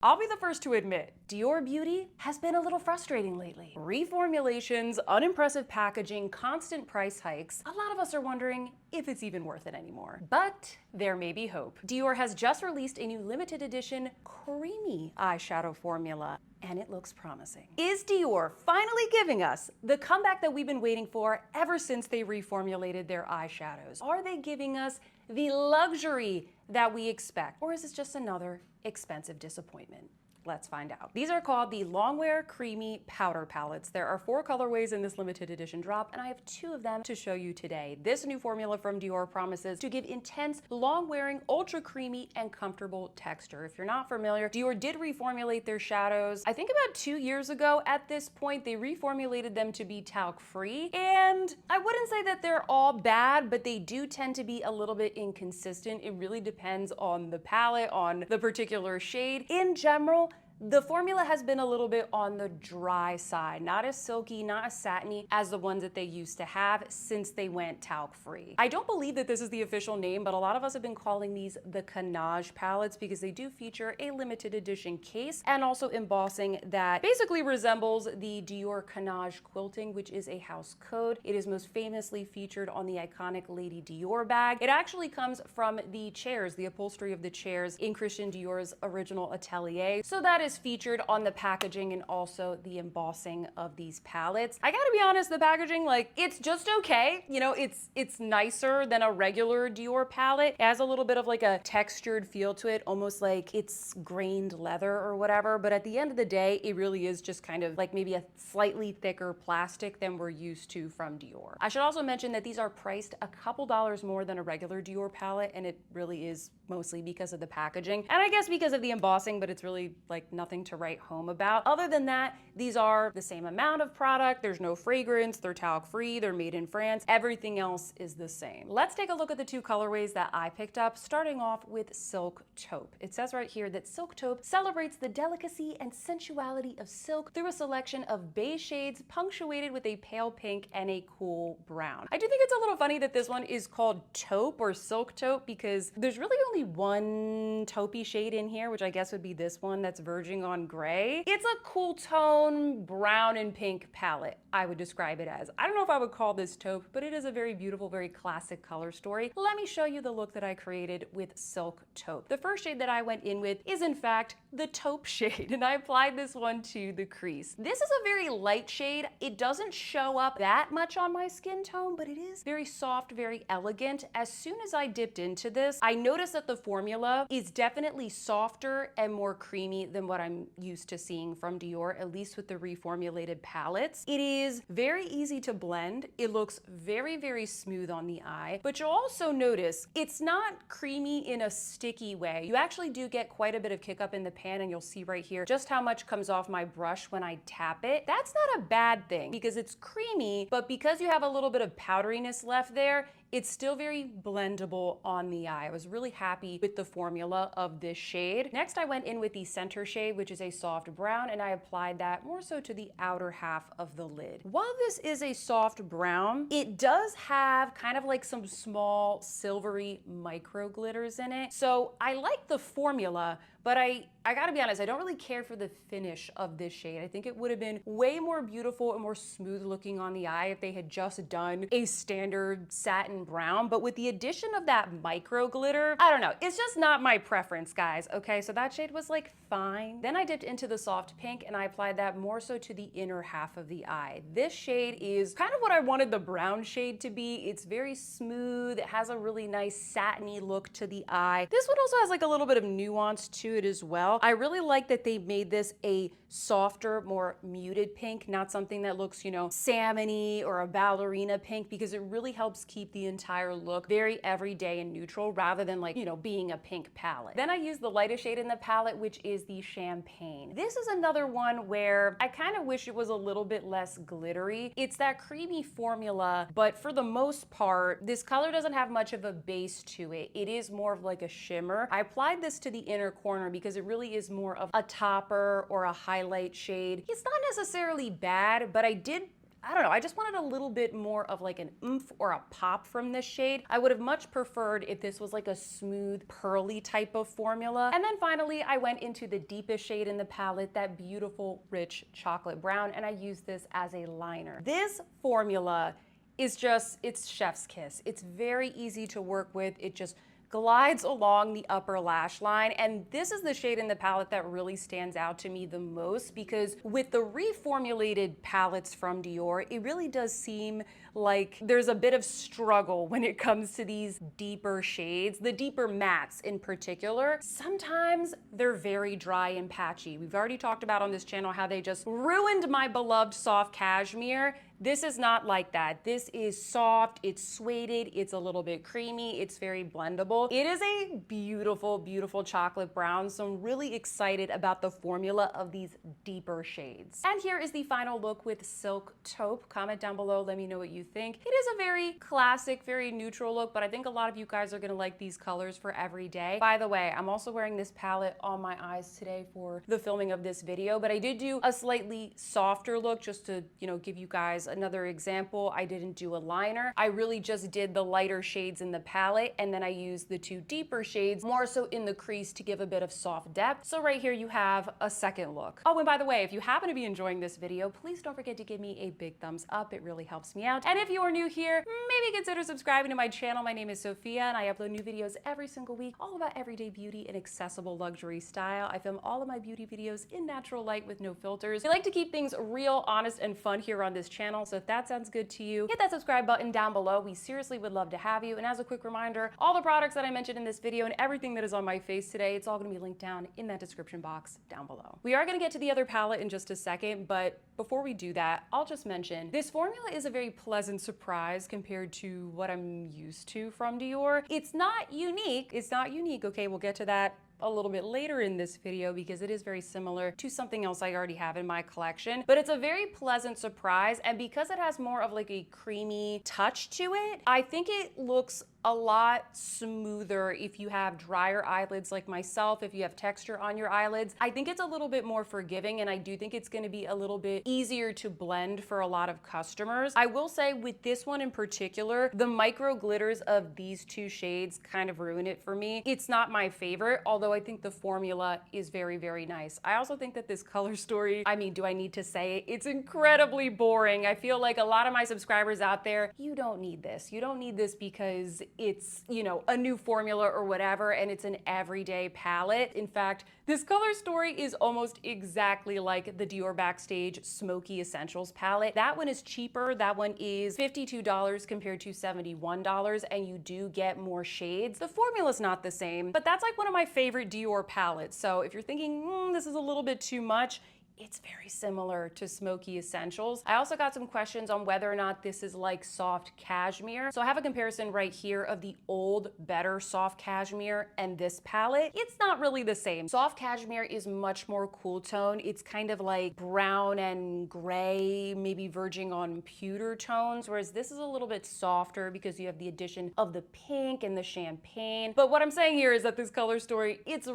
I'll be the first to admit, Dior Beauty has been a little frustrating lately. Reformulations, unimpressive packaging, constant price hikes. A lot of us are wondering if it's even worth it anymore. But there may be hope. Dior has just released a new limited edition creamy eyeshadow formula, and it looks promising. Is Dior finally giving us the comeback that we've been waiting for ever since they reformulated their eyeshadows? Are they giving us the luxury that we expect? Or is this just another expensive disappointment? Let's find out. These are called the Longwear Creamy Powder Palettes. There are 4 colorways in this limited edition drop, and I have 2 of them to show you today. This new formula from Dior promises to give intense, long-wearing, ultra creamy, and comfortable texture. If you're not familiar, Dior did reformulate their shadows. I think about 2 years ago at this point, they reformulated them to be talc-free. And I wouldn't say that they're all bad, but they do tend to be a little bit inconsistent. It really depends on the palette, on the particular shade. In general, the formula has been a little bit on the dry side, not as silky, not as satiny as the ones that they used to have since they went talc-free. I don't believe that this is the official name, but a lot of us have been calling these the Canage palettes because they do feature a limited edition case and also embossing that basically resembles the Dior Canage quilting, which is a house code. It is most famously featured on the iconic Lady Dior bag. It actually comes from the chairs, the upholstery of the chairs in Christian Dior's original atelier. So that is featured on the packaging and also the embossing of these palettes. I gotta be honest, the packaging, like, it's just okay. You know, it's nicer than a regular Dior palette. It has a little bit of like a textured feel to it, almost like it's grained leather or whatever. But at the end of the day, it really is just kind of like maybe a slightly thicker plastic than we're used to from Dior. I should also mention that these are priced a couple dollars more than a regular Dior palette, and it really is mostly because of the packaging. And I guess because of the embossing, but it's really like nothing to write home about. Other than that, these are the same amount of product. There's no fragrance, they're talc-free, they're made in France. Everything else is the same. Let's take a look at the 2 colorways that I picked up, starting off with Silk Taupe. It says right here that Silk Taupe celebrates the delicacy and sensuality of silk through a selection of beige shades punctuated with a pale pink and a cool brown. I do think it's a little funny that this one is called taupe or Silk Taupe because there's really only one taupey shade in here, which I guess would be this one that's verging on gray. It's a cool tone brown and pink palette, I would describe it as. I don't know if I would call this taupe, but it is a very beautiful, very classic color story. Let me show you the look that I created with Silk Taupe. The first shade that I went in with is in fact the taupe shade, and I applied this one to the crease. This is a very light shade. It doesn't show up that much on my skin tone, but it is very soft, very elegant. As soon as I dipped into this, I noticed that the formula is definitely softer and more creamy than what I'm used to seeing from Dior, at least with the reformulated palettes. It is very easy to blend. It looks very, very smooth on the eye, but you'll also notice it's not creamy in a sticky way. You actually do get quite a bit of kick up in the pan, and you'll see right here just how much comes off my brush when I tap it. That's not a bad thing because it's creamy, but because you have a little bit of powderiness left there, it's still very blendable on the eye. I was really happy with the formula of this shade. Next, I went in with the center shade, which is a soft brown, and I applied that more so to the outer half of the lid. While this is a soft brown, it does have kind of like some small silvery micro glitters in it. So I like the formula, but I gotta be honest, I don't really care for the finish of this shade. I think it would have been way more beautiful and more smooth looking on the eye if they had just done a standard satin brown. But with the addition of that micro glitter, I don't know, it's just not my preference, guys. Okay, so that shade was like fine. Then I dipped into the soft pink and I applied that more so to the inner half of the eye. This shade is kind of what I wanted the brown shade to be. It's very smooth. It has a really nice satiny look to the eye. This one also has like a little bit of nuance to it as well. I really like that they made this a softer, more muted pink, not something that looks, you know, salmony or a ballerina pink, because it really helps keep the entire look very everyday and neutral rather than like, you know, being a pink palette. Then I used the lightest shade in the palette, which is the Champagne. This is another one where I kind of wish it was a little bit less glittery. It's that creamy formula, but for the most part, this color doesn't have much of a base to it. It is more of like a shimmer. I applied this to the inner corner because it really is more of a topper or a highlight shade. It's not necessarily bad, but I did I don't know, I just wanted a little bit more of like an oomph or a pop from this shade. I would have much preferred if this was like a smooth, pearly type of formula. And then finally, I went into the deepest shade in the palette, that beautiful, rich chocolate brown, and I used this as a liner. This formula is just, it's chef's kiss. It's very easy to work with. It just glides along the upper lash line, and this is the shade in the palette that really stands out to me the most, because with the reformulated palettes from Dior, it really does seem like there's a bit of struggle when it comes to these deeper shades, the deeper mattes in particular. Sometimes they're very dry and patchy. We've already talked about on this channel how they just ruined my beloved soft cashmere. This is not like that. This is soft, it's sueded, it's a little bit creamy, it's very blendable. It is a beautiful, beautiful chocolate brown, so I'm really excited about the formula of these deeper shades. And here is the final look with Silk Taupe. Comment down below, let me know what you think. It is a very classic, very neutral look, but I think a lot of you guys are gonna like these colors for every day. By the way, I'm also wearing this palette on my eyes today for the filming of this video, but I did do a slightly softer look just to, you know, give you guys another example. I didn't do a liner. I really just did the lighter shades in the palette, and then I used the two deeper shades more so in the crease to give a bit of soft depth. So right here you have a second look. Oh, and by the way, if you happen to be enjoying this video, please don't forget to give me a big thumbs up. It really helps me out. And if you are new here, maybe consider subscribing to my channel. My name is Sophia, and I upload new videos every single week, all about everyday beauty and accessible luxury style. I film all of my beauty videos in natural light with no filters. I like to keep things real, honest, and fun here on this channel, so if that sounds good to you, hit that subscribe button down below. We seriously would love to have you. And as a quick reminder, all the products that I mentioned in this video and everything that is on my face today, it's all gonna be linked down in that description box down below. We are gonna get to the other palette in just a second, but before we do that, I'll just mention this formula is a very pleasant surprise compared to what I'm used to from Dior. It's not unique. It's not unique. Okay, we'll get to that a little bit later in this video because it is very similar to something else I already have in my collection, but it's a very pleasant surprise, and because it has more of like a creamy touch to it, I think it looks a lot smoother if you have drier eyelids like myself, if you have texture on your eyelids. I think it's a little bit more forgiving, and I do think it's gonna be a little bit easier to blend for a lot of customers. I will say with this one in particular, the micro glitters of these two shades kind of ruin it for me. It's not my favorite, although I think the formula is very, very nice. I also think that this color story, I mean, do I need to say it? It's incredibly boring. I feel like a lot of my subscribers out there, you don't need this. You don't need this because it's, you know, a new formula or whatever, and it's an everyday palette. In fact, this color story is almost exactly like the Dior Backstage Smoky Essentials palette. That one is cheaper. That one is $52 compared to $71, and you do get more shades. The formula's not the same, but that's like one of my favorite Dior palettes. So if you're thinking, this is a little bit too much, it's very similar to Smoky Essentials. I also got some questions on whether or not this is like soft cashmere. So I have a comparison right here of the old, better soft cashmere and this palette. It's not really the same. Soft cashmere is much more cool tone. It's kind of like brown and gray, maybe verging on pewter tones, whereas this is a little bit softer because you have the addition of the pink and the champagne. But what I'm saying here is that this color story, it's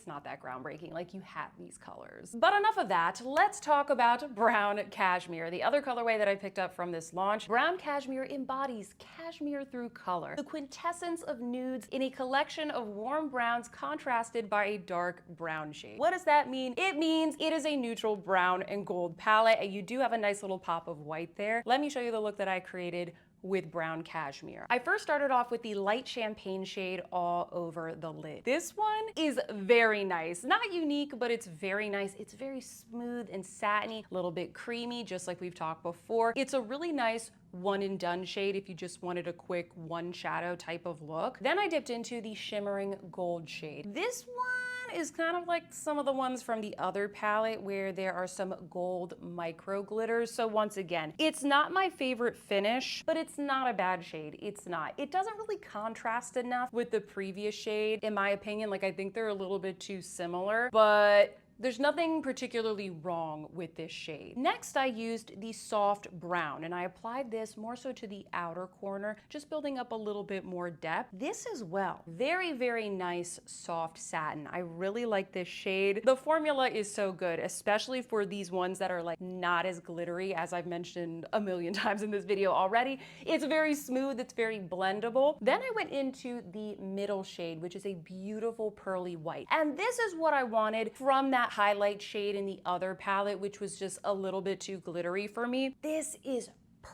not that groundbreaking. Like, you have these colors. But enough of that, let's talk about Brown Cashmere, the other colorway that I picked up from this launch. Brown Cashmere embodies cashmere through color, the quintessence of nudes in a collection of warm browns contrasted by a dark brown shade. What does that mean? It means it is a neutral brown and gold palette, and you do have a nice little pop of white there. Let me show you the look that I created with Brown Cashmere. I first started off with the light champagne shade all over the lid. This one is very nice. Not unique, but it's very nice. It's very smooth and satiny, a little bit creamy, just like we've talked before. It's a really nice one and done shade if you just wanted a quick one shadow type of look. Then I dipped into the shimmering gold shade. This one is kind of like some of the ones from the other palette where there are some gold micro glitters. So once again, it's not my favorite finish, but it's not a bad shade. It's not. It doesn't really contrast enough with the previous shade, in my opinion. Like, I think they're a little bit too similar, but There's nothing particularly wrong with this shade. Next, I used the soft brown, and I applied this more so to the outer corner, just building up a little bit more depth. This as well, very, very nice soft satin. I really like this shade. The formula is so good, especially for these ones that are like not as glittery, as I've mentioned a million times in this video already. It's very smooth, it's very blendable. Then I went into the middle shade, which is a beautiful pearly white. And this is what I wanted from that highlight shade in the other palette, which was just a little bit too glittery for me. This is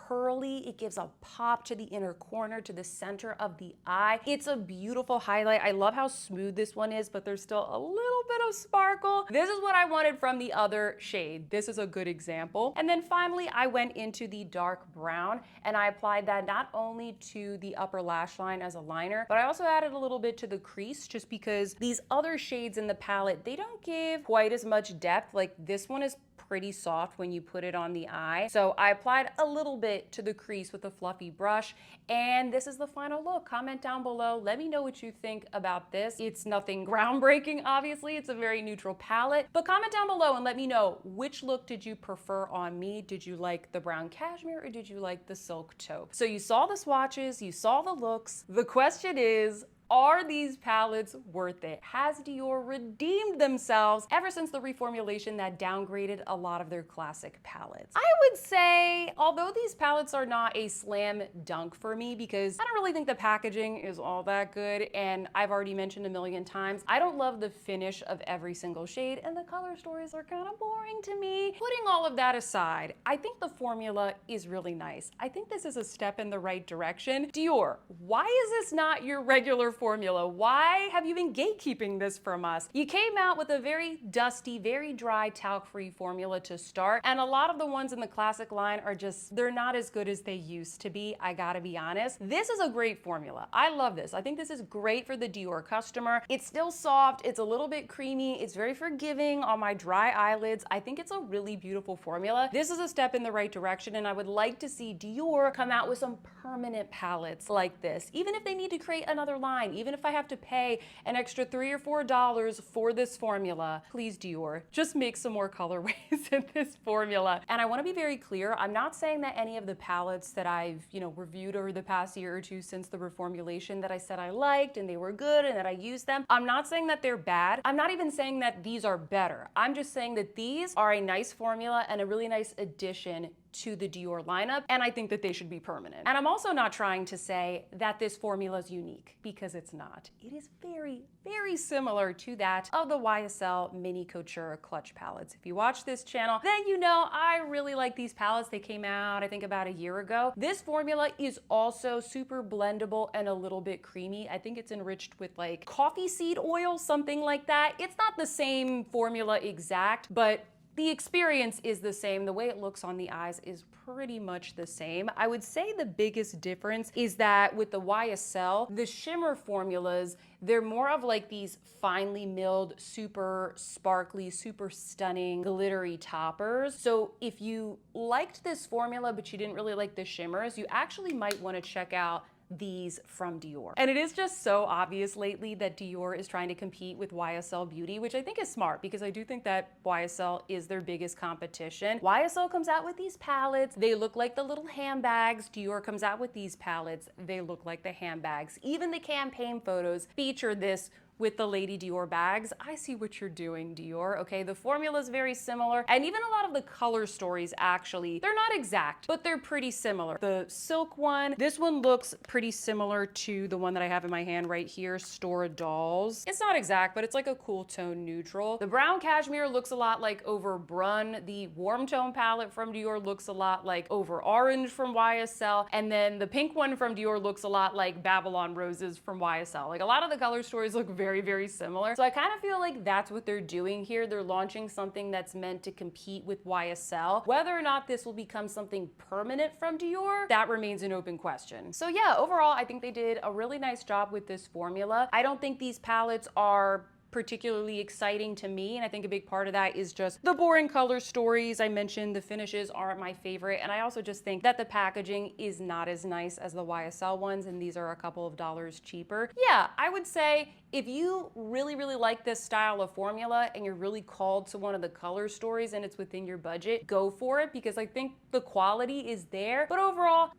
pearly. It gives a pop to the inner corner, to the center of the eye. It's a beautiful highlight. I love how smooth this one is, but there's still a little bit of sparkle. This is what I wanted from the other shade. This is a good example. And then finally, I went into the dark brown and I applied that not only to the upper lash line as a liner, but I also added a little bit to the crease, just because these other shades in the palette, they don't give quite as much depth. Like this one is pretty soft when you put it on the eye. So I applied a little bit to the crease with a fluffy brush, and this is the final look. Comment down below, let me know what you think about this. It's nothing groundbreaking, obviously. It's a very neutral palette, but comment down below and let me know, which look did you prefer on me? Did you like the brown cashmere or did you like the silk taupe? So you saw the swatches, you saw the looks. The question is, are these palettes worth it? Has Dior redeemed themselves ever since the reformulation that downgraded a lot of their classic palettes? I would say, although these palettes are not a slam dunk for me, because I don't really think the packaging is all that good, and I've already mentioned a million times, I don't love the finish of every single shade, and the color stories are kind of boring to me. Putting all of that aside, I think the formula is really nice. I think this is a step in the right direction. Dior, why is this not your regular formula? Why have you been gatekeeping this from us? You came out with a very dusty, very dry, talc-free formula to start, and a lot of the ones in the classic line are just, they're not as good as they used to be, I gotta be honest. This is a great formula. I love this. I think this is great for the Dior customer. It's still soft, it's a little bit creamy, it's very forgiving on my dry eyelids. I think it's a really beautiful formula. This is a step in the right direction, and I would like to see Dior come out with some permanent palettes like this, even if they need to create another line, even if I have to pay an extra $3 or $4 for this formula. Please, Dior, just make some more colorways in this formula. And I want to be very clear, I'm not saying that any of the palettes that I've, reviewed over the past year or two since the reformulation that I said I liked and they were good and that I used them, I'm not saying that they're bad. I'm not even saying that these are better. I'm just saying that these are a nice formula and a really nice addition to the Dior lineup, and I think that they should be permanent. And I'm also not trying to say that this formula is unique, because it's not. It is very, very similar to that of the YSL Mini Couture clutch palettes. If you watch this channel, then you know I really like these palettes. They came out, I think, about a year ago. This formula is also super blendable and a little bit creamy. I think it's enriched with like coffee seed oil, something like that. It's not the same formula exact, but the experience is the same. The way it looks on the eyes is pretty much the same. I would say the biggest difference is that with the YSL, the shimmer formulas, they're more of like these finely milled, super sparkly, super stunning, glittery toppers. So if you liked this formula, but you didn't really like the shimmers, you actually might want to check out these from Dior. And it is just so obvious lately that Dior is trying to compete with YSL Beauty, which I think is smart, because I do think that YSL is their biggest competition. YSL comes out with these palettes, they look like the little handbags. Dior comes out with these palettes, they look like the handbags. Even the campaign photos feature this with the Lady Dior bags. I see what you're doing, Dior, okay? The formula is very similar, and even a lot of the color stories, actually, they're not exact, but they're pretty similar. The silk one, this one looks pretty similar to the one that I have in my hand right here, Store Dolls. It's not exact, but it's like a cool tone neutral. The brown cashmere looks a lot like Over Brun. The warm tone palette from Dior looks a lot like Over Orange from YSL, and then the pink one from Dior looks a lot like Babylon Roses from YSL. Like, a lot of the color stories look very, very similar. So I kind of feel like that's what they're doing here. They're launching something that's meant to compete with YSL. Whether or not this will become something permanent from Dior, that remains an open question. So yeah, overall, I think they did a really nice job with this formula. I don't think these palettes are particularly exciting to me, and I think a big part of that is just the boring color stories I mentioned. The finishes aren't my favorite, and I also just think that the packaging is not as nice as the YSL ones, and these are a couple of dollars cheaper. Yeah, I would say if you really, really like this style of formula and you're really called to one of the color stories and it's within your budget, go for it, because I think the quality is there. But overall,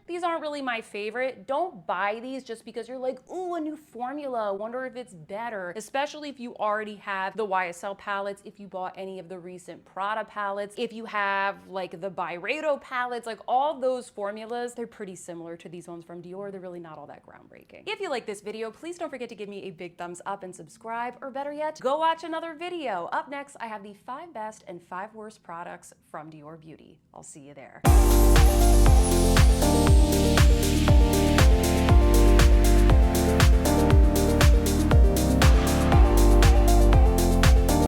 these aren't really my favorite. Don't buy these just because you're like, ooh, a new formula, wonder if it's better. Especially if you already have the YSL palettes, if you bought any of the recent Prada palettes, if you have like the Byredo palettes, like all those formulas, they're pretty similar to these ones from Dior. They're really not all that groundbreaking. If you like this video, please don't forget to give me a big thumbs up and subscribe, or better yet, go watch another video. Up next, I have the 5 best and 5 worst products from Dior Beauty. I'll see you there.